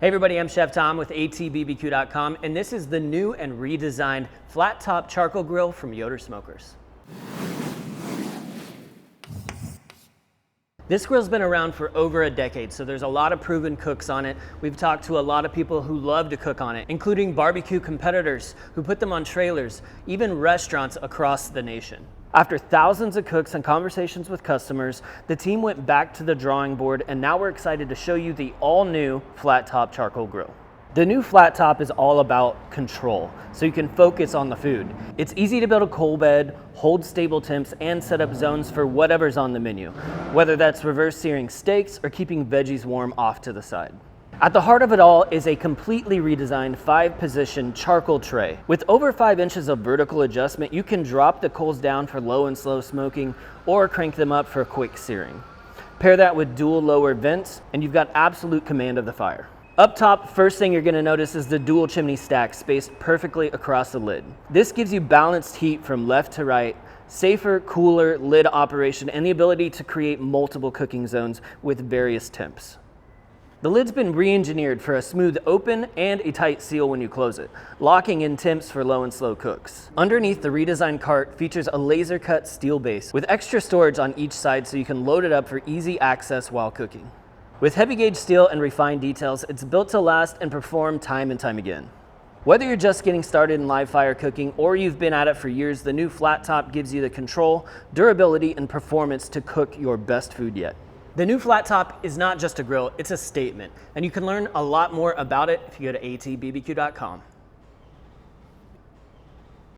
Hey everybody, I'm Chef Tom with atbbq.com, and this is the new and redesigned flat top charcoal grill from Yoder Smokers. This grill's been around for over a decade, so there's a lot of proven cooks on it. We've talked to a lot of people who love to cook on it, including barbecue competitors who put them on trailers, even restaurants across the nation. After thousands of cooks and conversations with customers, the team went back to the drawing board, and now we're excited to show you the all-new flat top charcoal grill. The new flat top is all about control, so you can focus on the food. It's easy to build a coal bed, hold stable temps, and set up zones for whatever's on the menu, whether that's reverse searing steaks or keeping veggies warm off to the side. At the heart of it all is a completely redesigned 5-position charcoal tray. With over 5 inches of vertical adjustment, you can drop the coals down for low and slow smoking or crank them up for quick searing. Pair that with dual lower vents and you've got absolute command of the fire. Up top, first thing you're gonna notice is the dual chimney stack spaced perfectly across the lid. This gives you balanced heat from left to right, safer, cooler lid operation, and the ability to create multiple cooking zones with various temps. The lid's been re-engineered for a smooth open and a tight seal when you close it, locking in temps for low and slow cooks. Underneath, the redesigned cart features a laser cut steel base with extra storage on each side so you can load it up for easy access while cooking. With heavy gauge steel and refined details, it's built to last and perform time and time again. Whether you're just getting started in live fire cooking or you've been at it for years, the new flat top gives you the control, durability, and performance to cook your best food yet. The new flat top is not just a grill, it's a statement, and you can learn a lot more about it if you go to atbbq.com.